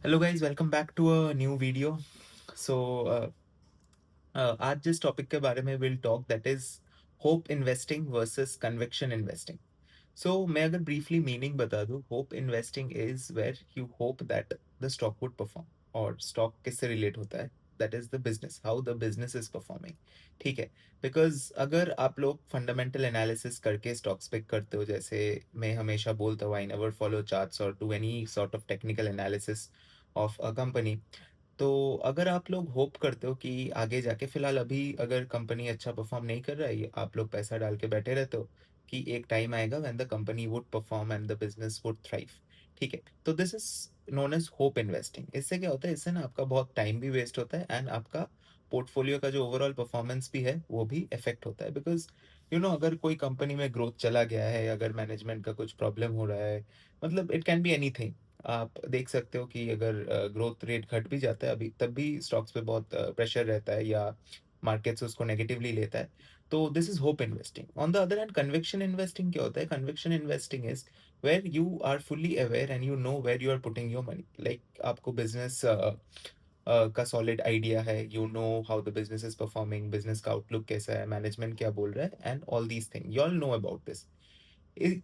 Hello guys, welcome back to a new video. So आज जिस topic के बारे में will talk that is hope investing versus conviction investing. So मैं अगर ब्रीफली मीनिंग बता दूं, hope investing is where you hope that the stock would perform. और स्टॉक किससे रिलेट होता है? That is the business, how the business is performing. ठीक है। बिकॉज अगर आप लोग फंडामेंटल एनालिसिस करके स्टॉक्स पिक करते हो, जैसे मैं हमेशा बोलता हूँ, आई नेवर फॉलो चार्ट्स और do any sort of technical analysis of a company. तो अगर आप लोग होप करते हो कि आगे जाके, फिलहाल अभी अगर कंपनी अच्छा परफॉर्म नहीं कर रहा है, आप लोग पैसा डाल के बैठे रहते हो कि एक टाइम आएगा when the company would perform and the business would thrive. ठीक है। तो this is known as hope investing. इससे क्या होता है? इससे ना आपका बहुत टाइम भी वेस्ट होता है एंड आपका पोर्टफोलियो का जो ओवरऑल परफॉर्मेंस भी है वो भी इफेक्ट होता है। बिकॉज अगर कोई कंपनी में ग्रोथ चला गया है, अगर मैनेजमेंट का कुछ प्रॉब्लम हो रहा है, मतलब इट कैन बी एनीथिंग। आप देख सकते हो कि अगर ग्रोथ रेट घट भी जाता है अभी, तब भी स्टॉक्स पे बहुत प्रेशर रहता है या मार्केट्स उसको नेगेटिवली लेता है। तो this is hope investing. On the other hand, conviction investing क्या होता है? Conviction investing is where you are fully aware and you know where you are putting your money. Like आपको बिजनेस का solid idea है, you know how the business is performing, business का outlook कैसा है, management क्या बोल रहा है, and all these thing you all know about this.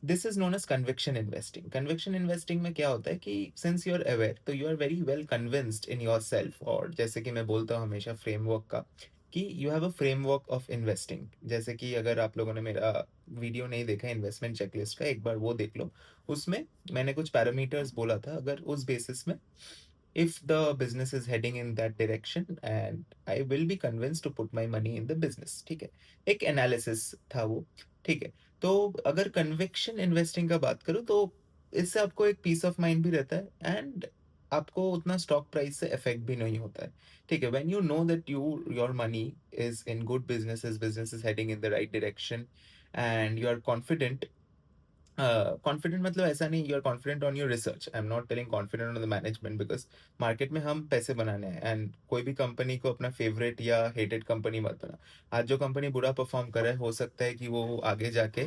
This is known as conviction investing. Conviction investing में क्या होता है कि सिंस यू आर अवेयर, तो you are very well convinced in yourself. और जैसे कि मैं बोलता हूँ हमेशा फ्रेमवर्क का, कि you have a framework of investing. जैसे कि अगर आप लोगों ने मेरा वीडियो नहीं देखा इन्वेस्टमेंट चेकलिस्ट का, एक बार वो देख लो। उसमें मैंने कुछ पैरामीटर्स बोला था, अगर उस बेसिस में if the business is heading in that direction and I will be convinced to put my money in the business। ठीक है। एक एनालिसिस था वो। ठीक है। तो अगर कन्विक्शन इन्वेस्टिंग का बात करूँ, तो इससे आपको एक पीस ऑफ माइंड भी रहता है एंड आपको उतना स्टॉक प्राइस से इफेक्ट भी नहीं होता है। ठीक है। When you know that your money is in good businesses, business is heading in the right direction and you are confident. Confident मतलब ऐसा नहीं, you are confident on your research. I am not telling confident on the management, because market में हम पैसे बनाने हैं and कोई भी कंपनी को अपना फेवरेट या हेटेड कंपनी मत बना। आज जो कंपनी बुरा परफॉर्म कर रहा है, हो सकता है कि वो आगे जाके,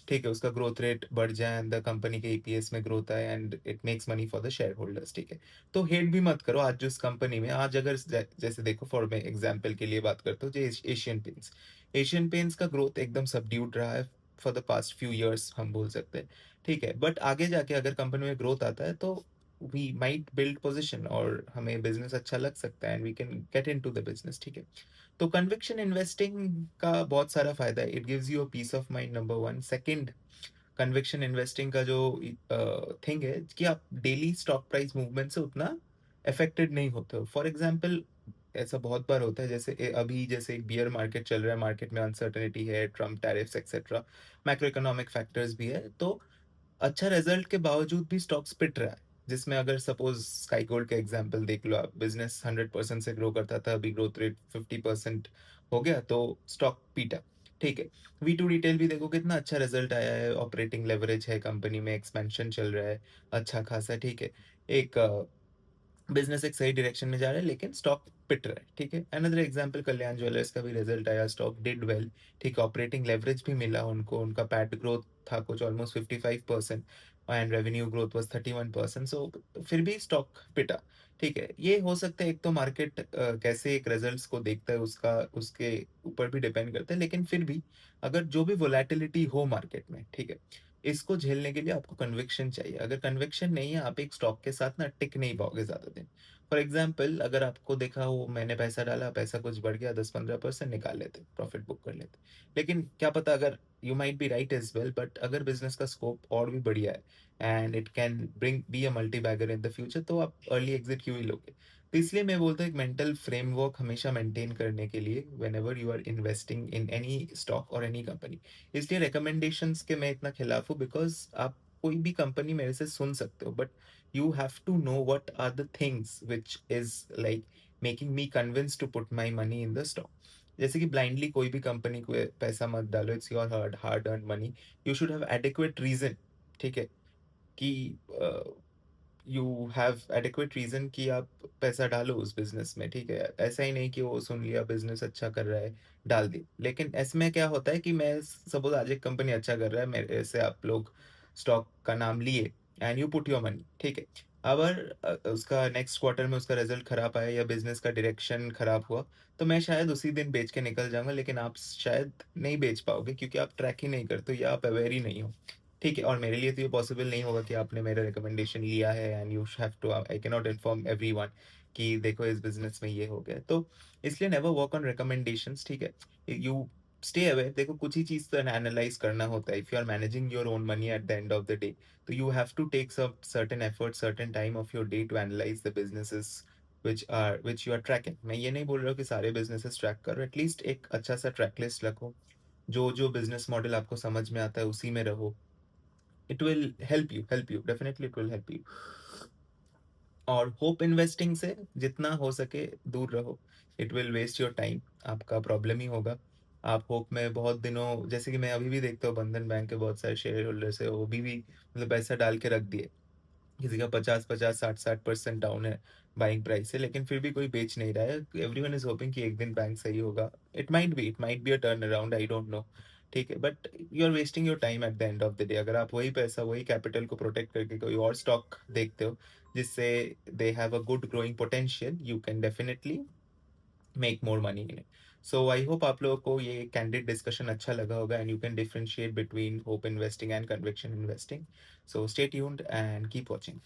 ठीक है, उसका ग्रोथ रेट बढ़ जाए एंड द कंपनी के ईपीएस में ग्रोथ आए and it makes money for the share holders. ठीक है। तो हेट भी मत करो आज जिस कंपनी में, आज अगर जैसे देखो, फॉर मैं एग्जाम्पल के लिए बात करता हूँ, जो एशियन पेंट्स, एशियन पेंट्स का ग्रोथ एकदम सबड्यूड रहा है for the past few years, हम बोल सकते हैं। ठीक है। बट आगे जाके अगर कंपनी में ग्रोथ आता है, तो वी माइट बिल्ड पोजिशन और हमें बिजनेस अच्छा लग सकता है and we can get into the business. ठीक है। तो कन्विक्शन इन्वेस्टिंग का बहुत सारा फायदा है। It gives you a peace of mind, number one. Second, conviction investing का जो थिंग है कि आप डेली स्टॉक प्राइस मूवमेंट से उतना अफेक्टेड नहीं होते हो। फॉर एग्जाम्पल, ऐसा बहुत बार होता है, जैसे अभी जैसे एक बियर मार्केट चल रहा है, मार्केट में अनसर्टेनिटी है, Trump tariffs etcetera, macro economic factors भी है, तो अच्छा रिजल्ट के बावजूद भी स्टॉक्स पिट रहा है। जिसमें अगर सपोज स्काई गोल्ड का एग्जांपल देख लो आप, बिजनेस 100% से ग्रो करता था, अभी ग्रोथ रेट 50% हो गया, तो स्टॉक पीटा। ठीक है। V2 रिटेल भी देखो कितना अच्छा रिजल्ट आया है, ऑपरेटिंग लेवरेज है कंपनी में, एक्सपेंशन चल रहा है अच्छा खासा। ठीक है। एक बिजनेस एक सही डायरेक्शन में जा रहा है, लेकिन स्टॉक पिट रहा है। ठीक है। अनदर एग्जांपल, कल्याण ज्वेलर्स का भी रिजल्ट आया, स्टॉक डिड वेल। ठीक है। ऑपरेटिंग लेवरेज भी मिला उनको, उनका पैट ग्रोथ था कुछ almost 55% and revenue growth was 31%। सो फिर भी स्टॉक पिटा। ठीक है। ये हो सकता है, एक तो मार्केट कैसे एक रिजल्ट्स को देखता है उसका, उसके ऊपर भी डिपेंड करता है, लेकिन फिर भी अगर जो भी वोलेटिलिटी हो मार्केट में, ठीक है, इसको झेलने के लिए आपको कन्विक्शन चाहिए। अगर कन्विक्शन नहीं है, आप एक स्टॉक के साथ ना टिक नहीं पाओगे ज्यादा दिन। फॉर एग्जाम्पल, अगर आपको देखा हो, मैंने पैसा डाला, पैसा कुछ बढ़ गया, 10-15% निकाल लेते, प्रॉफिट बुक कर लेते। लेकिन क्या पता, अगर you might be right as well, but अगर बिजनेस का स्कोप और भी बढ़िया है and it can bring be a multibagger in the future, तो आप अर्ली एग्जिट क्यों ही लोगे? तो इसलिए मैं बोलता हूँ, एक मेंटल फ्रेमवर्क हमेशा मेंटेन करने के लिए whenever you are investing in any stock और एनी कंपनी। इसलिए रिकमेंडेशंस के मैं इतना खिलाफ हूँ, बिकॉज आप कोई भी कंपनी मेरे से सुन सकते हो, but you have to know what are the things which is like making me convince to put my money in the stock. जैसे कि ब्लाइंडली कोई भी कंपनी को पैसा मत डालो, it's your hard hard earn money. You should have adequate reason. ठीक है। कि यू हैव एडिक्वेट रीजन कि आप पैसा डालो उस बिजनेस में। ठीक है। ऐसा ही नहीं कि वो सुन लिया बिजनेस अच्छा कर रहा है, डाल दी। लेकिन इसमें क्या होता है कि मैं सपोज आज एक कंपनी अच्छा कर रहा है, मेरे से आप लोग स्टॉक का नाम लिए and you put your money. ठीक है। अगर उसका नेक्स्ट क्वार्टर में उसका रिजल्ट खराब आया या बिजनेस का डायरेक्शन खराब हुआ, तो मैं शायद उसी दिन बेच के निकल जाऊंगा, लेकिन आप शायद नहीं बेच पाओगे क्योंकि आप ट्रैक ही नहीं करते हो या आप अवेयर ही नहीं हो। ठीक है, और मेरे लिए तो ये पॉसिबल नहीं होगा कि आपने मेरा रिकमेंडेशन लिया है and you have to, I can not inform everyone कि देखो इस बिजनेस में ये हो गया। तो इसलिए नेवर वर्क ऑन रिकमेंडेशंस, ठीक है। You stay aware. देखो कुछ ही चीज तो एनालाइज करना होता है। If you are managing your own money at the end of the day, तो you have to take some certain effort, certain time of your day to analyze the businesses which you are tracking. मैं ये नहीं बोल रहा हूँ कि सारे businesses track करो, एटलीस्ट एक अच्छा सा ट्रैक लिस्ट रखो। जो जो बिजनेस मॉडल आपको समझ में आता है उसी में रहो। It will help you definitely, it will help you. और होप इन्वेस्टिंग से जितना हो सके दूर रहो। It will waste your time, आपका प्रॉब्लम ही होगा। आप होप में बहुत दिनों, जैसे कि मैं अभी भी देखता हूँ बंधन बैंक के बहुत सारे शेयर होल्डर्स है, वो भी मतलब पैसा डाल के रख दिए। किसी का 50-50, 60-60% डाउन है बाइंग प्राइस से, लेकिन फिर भी कोई बेच नहीं रहा है। एवरीवन इज होपिंग कि एक दिन बैंक सही होगा। It might be a turn around, I don't know. ठीक है, but you are wasting your time at the end of the day. अगर आप वही पैसा, वही कैपिटल को प्रोटेक्ट करके कोई और स्टॉक देखते हो जिससे they have a good growing potential, you can definitely make more money in it. So I hope आप लोगों को ये कैंडिड डिस्कशन अच्छा लगा होगा and you can differentiate between hope investing and conviction investing. So stay tuned and keep watching.